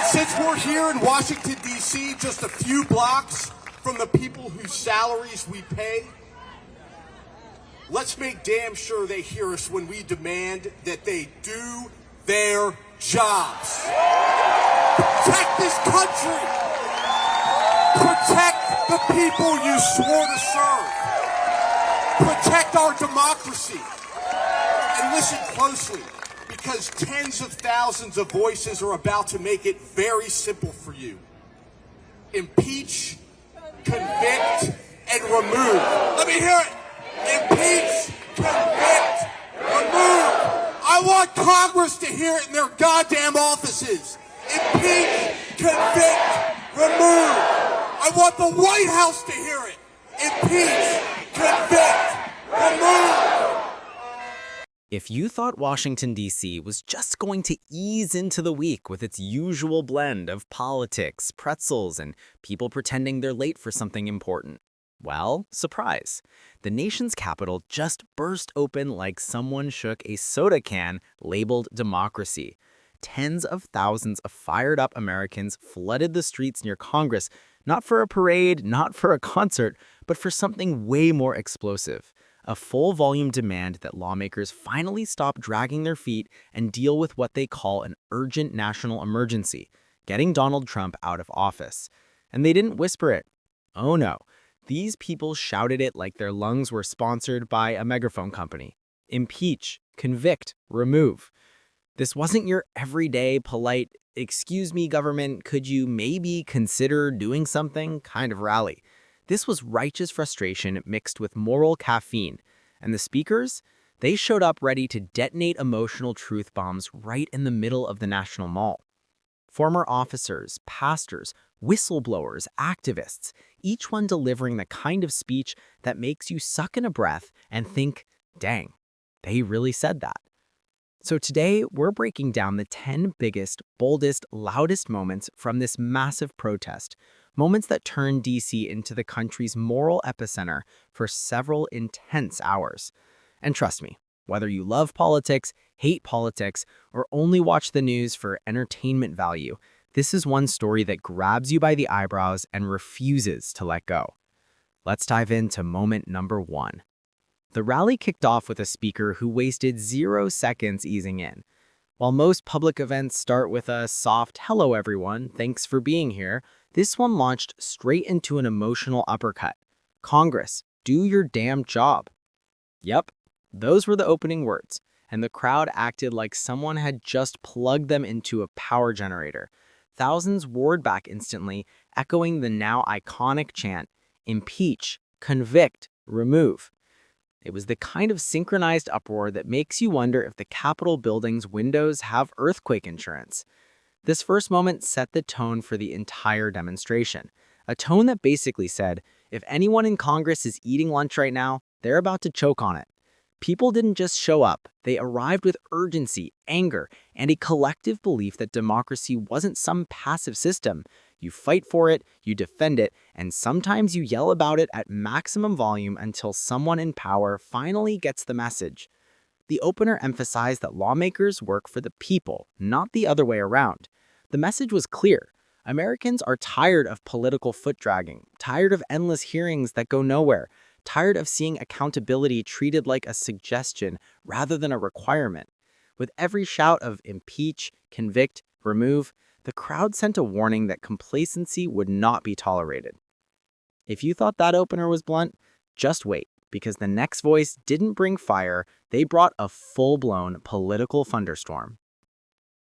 And since we're here in Washington, D.C., just a few blocks from the people whose salaries we pay, let's make damn sure they hear us when we demand that they do their jobs. Protect this country. Protect the people you swore to serve. Protect our democracy. And listen closely, because tens of thousands of voices are about to make it very simple for you. Impeach, convict, and remove. Let me hear it. Impeach, convict, remove. I want Congress to hear it in their goddamn offices. Impeach, convict, remove. I want the White House to hear it. Impeach, convict, remove. If you thought Washington, D.C. was just going to ease into the week with its usual blend of politics, pretzels, and people pretending they're late for something important, well, surprise. The nation's capital just burst open like someone shook a soda can labeled democracy. Tens of thousands of fired-up Americans flooded the streets near Congress, not for a parade, not for a concert, but for something way more explosive. A full-volume demand that lawmakers finally stop dragging their feet and deal with what they call an urgent national emergency, getting Donald Trump out of office. And they didn't whisper it. Oh no, these people shouted it like their lungs were sponsored by a megaphone company. Impeach, convict, remove. This wasn't your everyday, polite, "Excuse me, government, could you maybe consider doing something?" kind of rally. This was righteous frustration mixed with moral caffeine. And the speakers? They showed up ready to detonate emotional truth bombs right in the middle of the National Mall. Former officers, pastors, whistleblowers, activists, each one delivering the kind of speech that makes you suck in a breath and think, dang, they really said that. So today, we're breaking down the 10 biggest, boldest, loudest moments from this massive protest, moments that turned D.C. into the country's moral epicenter for several intense hours. And trust me, whether you love politics, hate politics, or only watch the news for entertainment value, this is one story that grabs you by the eyebrows and refuses to let go. Let's dive into moment number 1. The rally kicked off with a speaker who wasted 0 seconds easing in. While most public events start with a soft "hello everyone, thanks for being here," this one launched straight into an emotional uppercut. Congress, do your damn job. Yep, those were the opening words, and the crowd acted like someone had just plugged them into a power generator. Thousands roared back instantly, echoing the now iconic chant, "Impeach, convict, remove." It was the kind of synchronized uproar that makes you wonder if the Capitol building's windows have earthquake insurance. This first moment set the tone for the entire demonstration, a tone that basically said, if anyone in Congress is eating lunch right now, they're about to choke on it. People didn't just show up, they arrived with urgency, anger, and a collective belief that democracy wasn't some passive system. You fight for it, you defend it, and sometimes you yell about it at maximum volume until someone in power finally gets the message. The opener emphasized that lawmakers work for the people, not the other way around. The message was clear. Americans are tired of political foot-dragging, tired of endless hearings that go nowhere, tired of seeing accountability treated like a suggestion rather than a requirement. With every shout of impeach, convict, remove, the crowd sent a warning that complacency would not be tolerated. If you thought that opener was blunt, just wait, because the next voice didn't bring fire, they brought a full-blown political thunderstorm.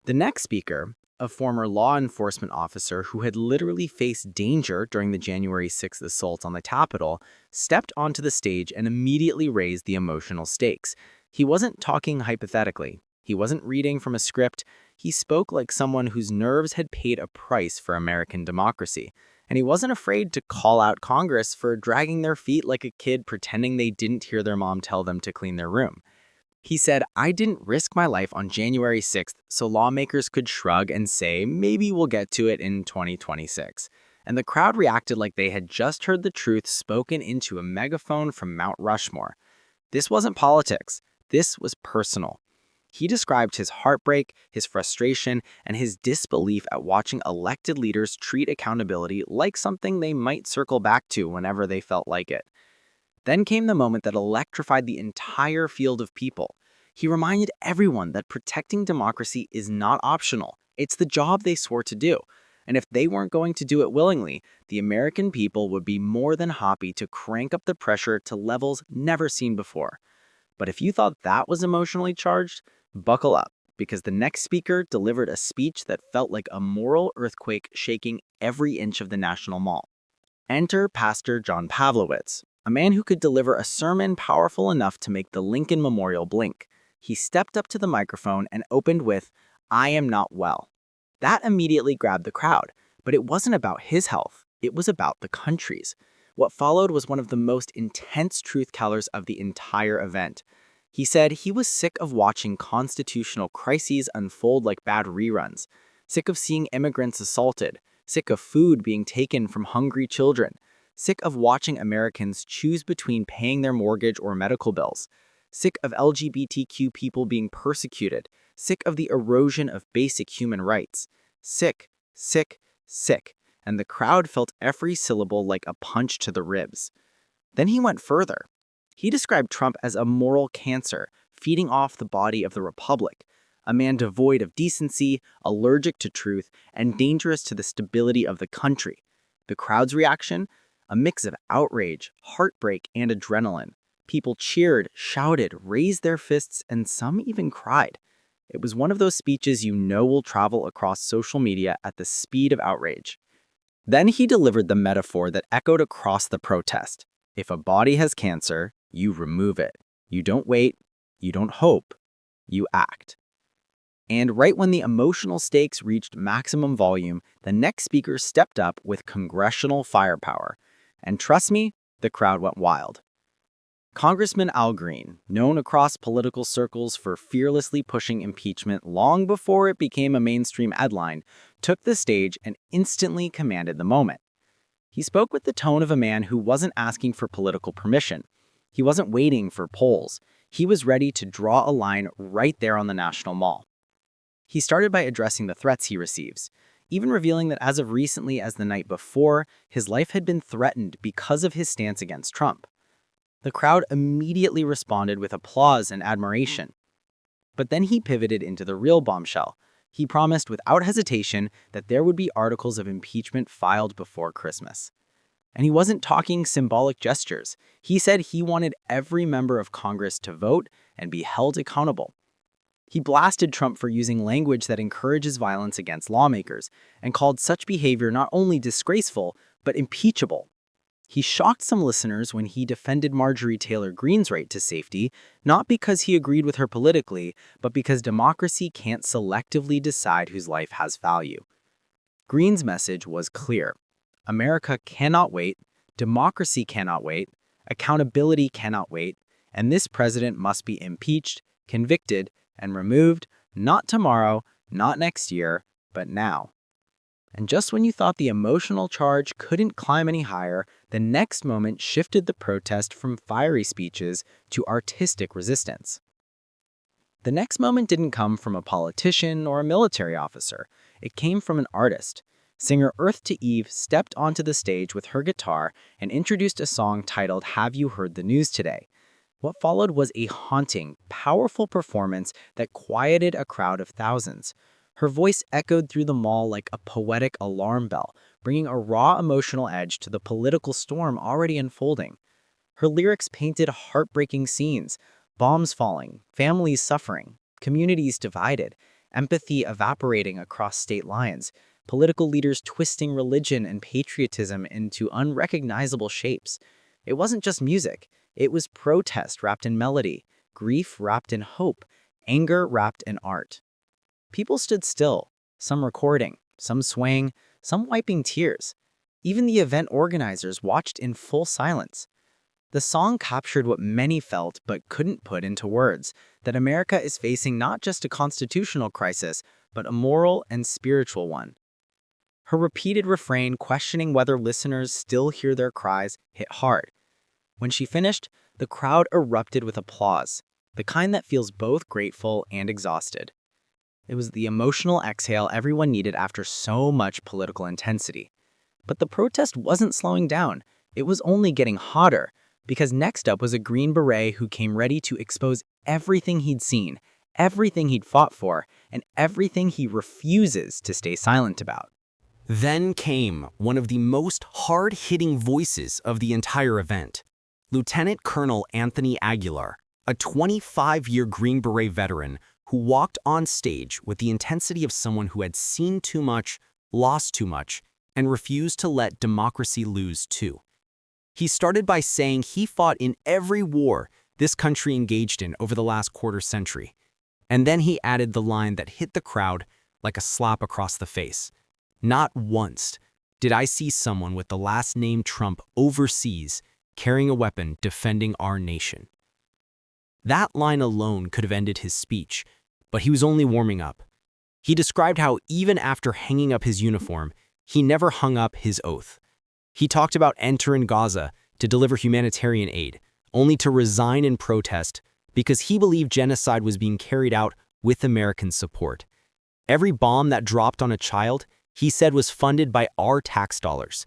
The next speaker, a former law enforcement officer who had literally faced danger during the January 6th assault on the Capitol, stepped onto the stage and immediately raised the emotional stakes. He wasn't talking hypothetically. He wasn't reading from a script. He spoke like someone whose nerves had paid a price for American democracy. And he wasn't afraid to call out Congress for dragging their feet like a kid pretending they didn't hear their mom tell them to clean their room. He said, "I didn't risk my life on January 6th so lawmakers could shrug and say, maybe we'll get to it in 2026. And the crowd reacted like they had just heard the truth spoken into a megaphone from Mount Rushmore. This wasn't politics. This was personal. He described his heartbreak, his frustration, and his disbelief at watching elected leaders treat accountability like something they might circle back to whenever they felt like it. Then came the moment that electrified the entire field of people. He reminded everyone that protecting democracy is not optional. It's the job they swore to do. And if they weren't going to do it willingly, the American people would be more than happy to crank up the pressure to levels never seen before. But if you thought that was emotionally charged, buckle up, because the next speaker delivered a speech that felt like a moral earthquake shaking every inch of the National Mall. Enter Pastor John Pavlowitz, a man who could deliver a sermon powerful enough to make the Lincoln Memorial blink. He stepped up to the microphone and opened with, "I am not well." That immediately grabbed the crowd, but it wasn't about his health, it was about the country's. What followed was one of the most intense truth-tellers of the entire event. He said he was sick of watching constitutional crises unfold like bad reruns, sick of seeing immigrants assaulted, sick of food being taken from hungry children, sick of watching Americans choose between paying their mortgage or medical bills, sick of LGBTQ people being persecuted, sick of the erosion of basic human rights. Sick, sick, sick, and the crowd felt every syllable like a punch to the ribs. Then he went further. He described Trump as a moral cancer, feeding off the body of the republic, a man devoid of decency, allergic to truth, and dangerous to the stability of the country. The crowd's reaction? A mix of outrage, heartbreak, and adrenaline. People cheered, shouted, raised their fists, and some even cried. It was one of those speeches you know will travel across social media at the speed of outrage. Then he delivered the metaphor that echoed across the protest. If a body has cancer, you remove it. You don't wait, you don't hope, you act. And right when the emotional stakes reached maximum volume, the next speaker stepped up with congressional firepower. And trust me, the crowd went wild. Congressman Al Green, known across political circles for fearlessly pushing impeachment long before it became a mainstream headline, took the stage and instantly commanded the moment. He spoke with the tone of a man who wasn't asking for political permission. He wasn't waiting for polls. He was ready to draw a line right there on the National Mall. He started by addressing the threats he receives, even revealing that as of recently as the night before, his life had been threatened because of his stance against Trump. The crowd immediately responded with applause and admiration. But then he pivoted into the real bombshell. He promised without hesitation that there would be articles of impeachment filed before Christmas. And he wasn't talking symbolic gestures. He said he wanted every member of Congress to vote and be held accountable. He blasted Trump for using language that encourages violence against lawmakers and called such behavior not only disgraceful, but impeachable. He shocked some listeners when he defended Marjorie Taylor Greene's right to safety, not because he agreed with her politically, but because democracy can't selectively decide whose life has value. Greene's message was clear. America cannot wait, democracy cannot wait, accountability cannot wait, and this president must be impeached, convicted, and removed, not tomorrow, not next year, but now. And just when you thought the emotional charge couldn't climb any higher, the next moment shifted the protest from fiery speeches to artistic resistance. The next moment didn't come from a politician or a military officer. It came from an artist. Singer Earth to Eve stepped onto the stage with her guitar and introduced a song titled "Have You Heard the News Today?" What followed was a haunting, powerful performance that quieted a crowd of thousands. Her voice echoed through the mall like a poetic alarm bell, bringing a raw emotional edge to the political storm already unfolding. Her lyrics painted heartbreaking scenes, bombs falling, families suffering, communities divided, empathy evaporating across state lines, political leaders twisting religion and patriotism into unrecognizable shapes. It wasn't just music, it was protest wrapped in melody, grief wrapped in hope, anger wrapped in art. People stood still, some recording, some swaying, some wiping tears. Even the event organizers watched in full silence. The song captured what many felt but couldn't put into words, that America is facing not just a constitutional crisis, but a moral and spiritual one. Her repeated refrain questioning whether listeners still hear their cries hit hard. When she finished, the crowd erupted with applause. the kind that feels both grateful and exhausted. It was the emotional exhale everyone needed after so much political intensity. But the protest wasn't slowing down. It was only getting hotter, because next up was a Green Beret who came ready to expose everything he'd seen, everything he'd fought for, and everything he refuses to stay silent about. Then came one of the most hard-hitting voices of the entire event, Lieutenant Colonel Anthony Aguilar, a 25-year Green Beret veteran who walked on stage with the intensity of someone who had seen too much, lost too much, and refused to let democracy lose too. He started by saying he fought in every war this country engaged in over the last quarter century. And then he added the line that hit the crowd like a slap across the face. Not once did I see someone with the last name Trump overseas carrying a weapon defending our nation. That line alone could have ended his speech, but he was only warming up. He described how even after hanging up his uniform, he never hung up his oath. He talked about entering Gaza to deliver humanitarian aid, only to resign in protest because he believed genocide was being carried out with American support. Every bomb that dropped on a child, he said, was funded by our tax dollars.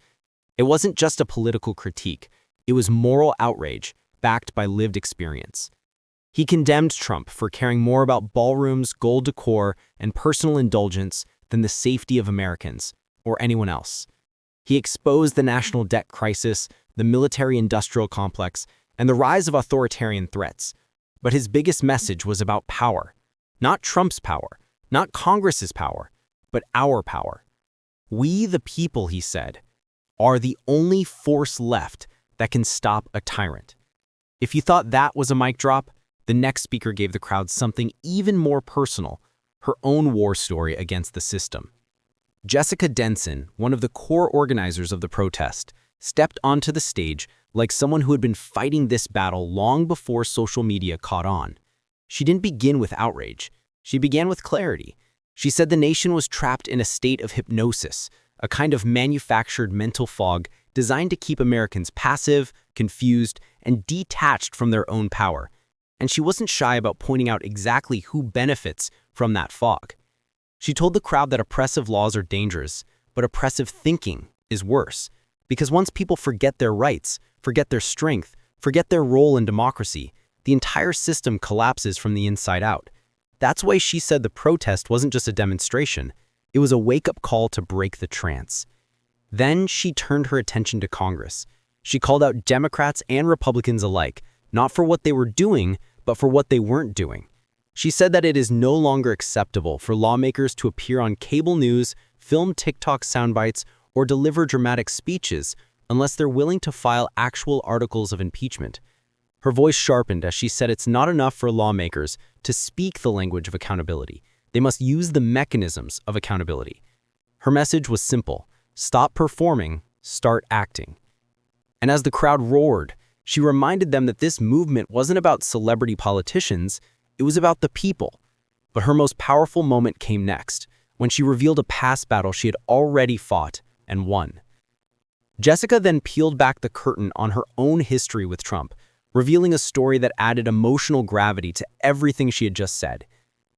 It wasn't just a political critique. It was moral outrage backed by lived experience. He condemned Trump for caring more about ballrooms, gold decor, and personal indulgence than the safety of Americans or anyone else. He exposed the national debt crisis, the military-industrial complex, and the rise of authoritarian threats. But his biggest message was about power. Not Trump's power, not Congress's power, but our power. We, the people, he said, are the only force left that can stop a tyrant. If you thought that was a mic drop, the next speaker gave the crowd something even more personal, her own war story against the system. Jessica Denson, one of the core organizers of the protest, stepped onto the stage like someone who had been fighting this battle long before social media caught on. She didn't begin with outrage. She began with clarity. She said the nation was trapped in a state of hypnosis, a kind of manufactured mental fog designed to keep Americans passive, confused, and detached from their own power. And she wasn't shy about pointing out exactly who benefits from that fog. She told the crowd that oppressive laws are dangerous, but oppressive thinking is worse. Because once people forget their rights, forget their strength, forget their role in democracy, the entire system collapses from the inside out. That's why she said the protest wasn't just a demonstration, it was a wake-up call to break the trance. Then she turned her attention to Congress. She called out Democrats and Republicans alike, not for what they were doing, but for what they weren't doing. She said that it is no longer acceptable for lawmakers to appear on cable news, film TikTok soundbites, or deliver dramatic speeches unless they're willing to file actual articles of impeachment. Her voice sharpened as she said it's not enough for lawmakers to speak the language of accountability. They must use the mechanisms of accountability. Her message was simple: stop performing, start acting. And as the crowd roared, she reminded them that this movement wasn't about celebrity politicians, it was about the people. But her most powerful moment came next, when she revealed a past battle she had already fought and won. Jessica then peeled back the curtain on her own history with Trump, revealing a story that added emotional gravity to everything she had just said.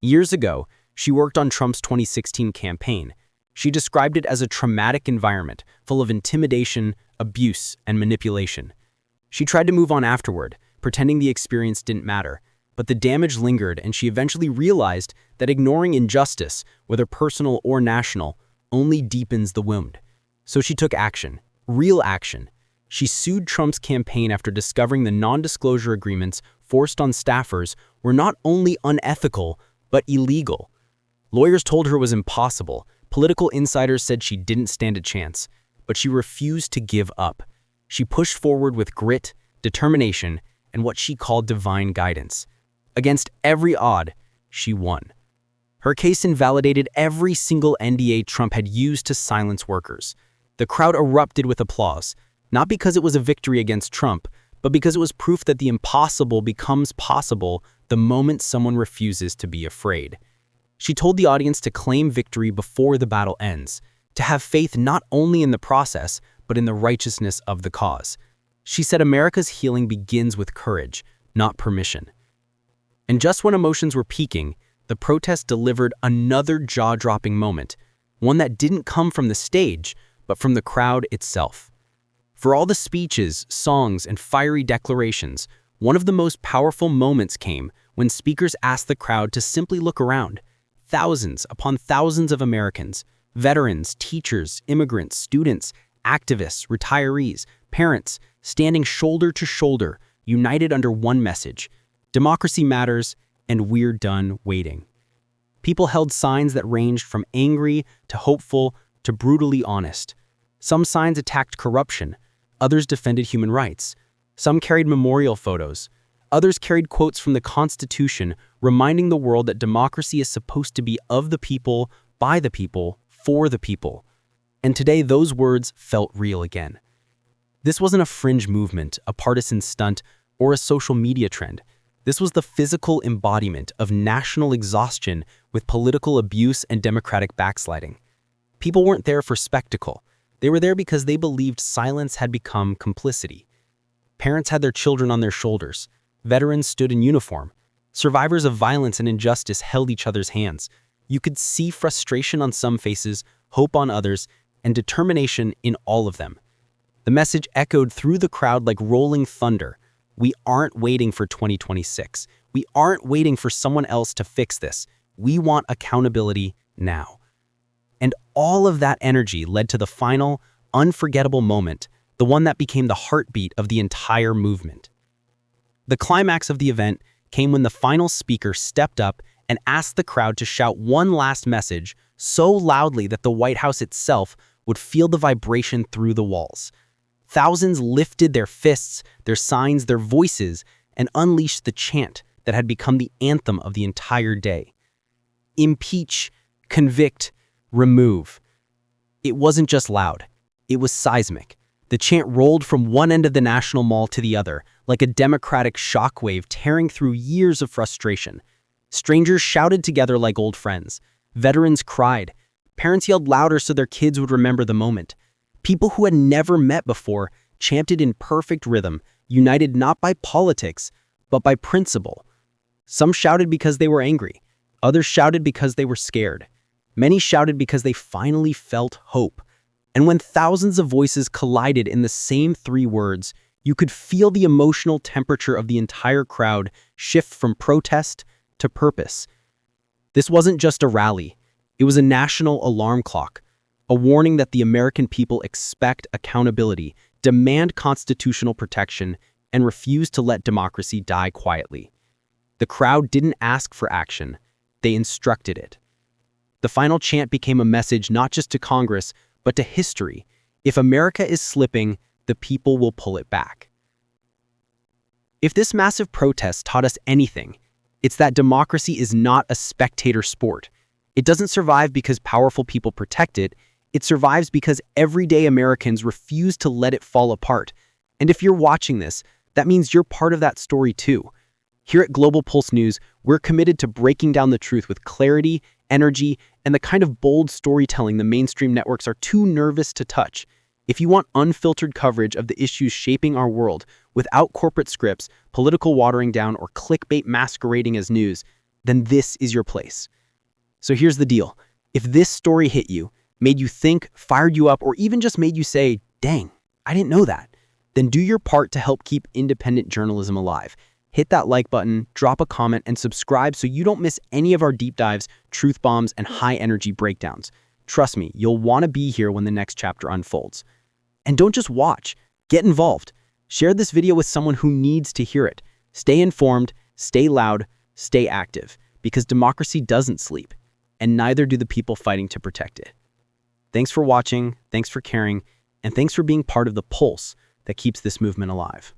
Years ago, she worked on Trump's 2016 campaign. She described it as a traumatic environment full of intimidation, abuse, and manipulation. She tried to move on afterward, pretending the experience didn't matter, but the damage lingered, and she eventually realized that ignoring injustice, whether personal or national, only deepens the wound. So she took action, real action. She sued Trump's campaign after discovering the non-disclosure agreements forced on staffers were not only unethical, but illegal. Lawyers told her it was impossible. Political insiders said she didn't stand a chance, but she refused to give up. She pushed forward with grit, determination, and what she called divine guidance. Against every odd, she won. Her case invalidated every single NDA Trump had used to silence workers. The crowd erupted with applause, not because it was a victory against Trump, but because it was proof that the impossible becomes possible the moment someone refuses to be afraid. She told the audience to claim victory before the battle ends, to have faith not only in the process, but in the righteousness of the cause. She said America's healing begins with courage, not permission. And just when emotions were peaking, the protest delivered another jaw-dropping moment, one that didn't come from the stage, but from the crowd itself. For all the speeches, songs, and fiery declarations, one of the most powerful moments came when speakers asked the crowd to simply look around. Thousands upon thousands of Americans, veterans, teachers, immigrants, students, activists, retirees, parents, standing shoulder to shoulder, united under one message: democracy matters, and we're done waiting. People held signs that ranged from angry to hopeful to brutally honest. Some signs attacked corruption, others defended human rights. Some carried memorial photos. Others carried quotes from the Constitution reminding the world that democracy is supposed to be of the people, by the people, for the people. And today those words felt real again. This wasn't a fringe movement, a partisan stunt, or a social media trend. This was the physical embodiment of national exhaustion with political abuse and democratic backsliding. People weren't there for spectacle. They were there because they believed silence had become complicity. Parents had their children on their shoulders. Veterans stood in uniform. Survivors of violence and injustice held each other's hands. You could see frustration on some faces, hope on others, and determination in all of them. The message echoed through the crowd like rolling thunder. We aren't waiting for 2026. We aren't waiting for someone else to fix this. We want accountability now. And all of that energy led to the final, unforgettable moment, the one that became the heartbeat of the entire movement. The climax of the event came when the final speaker stepped up and asked the crowd to shout one last message so loudly that the White House itself would feel the vibration through the walls. Thousands lifted their fists, their signs, their voices, and unleashed the chant that had become the anthem of the entire day. Impeach, convict, remove. It wasn't just loud. It was seismic. The chant rolled from one end of the National Mall to the other, like a democratic shockwave tearing through years of frustration. Strangers shouted together like old friends. Veterans cried. Parents yelled louder so their kids would remember the moment. People who had never met before chanted in perfect rhythm, united not by politics, but by principle. Some shouted because they were angry. Others shouted because they were scared. Many shouted because they finally felt hope. And when thousands of voices collided in the same three words, you could feel the emotional temperature of the entire crowd shift from protest to purpose. This wasn't just a rally. It was a national alarm clock, a warning that the American people expect accountability, demand constitutional protection, and refuse to let democracy die quietly. The crowd didn't ask for action. They instructed it. The final chant became a message not just to Congress, but to history. If America is slipping, the people will pull it back. If this massive protest taught us anything, it's that democracy is not a spectator sport. It doesn't survive because powerful people protect it. It survives because everyday Americans refuse to let it fall apart. And if you're watching this, that means you're part of that story too. Here at Global Pulse News, we're committed to breaking down the truth with clarity, energy, and the kind of bold storytelling the mainstream networks are too nervous to touch. If you want unfiltered coverage of the issues shaping our world without corporate scripts, political watering down, or clickbait masquerading as news, then this is your place. So here's the deal. If this story hit you, made you think, fired you up, or even just made you say, dang, I didn't know that, then do your part to help keep independent journalism alive. Hit that like button, drop a comment, and subscribe so you don't miss any of our deep dives, truth bombs, and high-energy breakdowns. Trust me, you'll want to be here when the next chapter unfolds. And don't just watch, get involved. Share this video with someone who needs to hear it. Stay informed, stay loud, stay active, because democracy doesn't sleep, and neither do the people fighting to protect it. Thanks for watching, thanks for caring, and thanks for being part of the pulse that keeps this movement alive.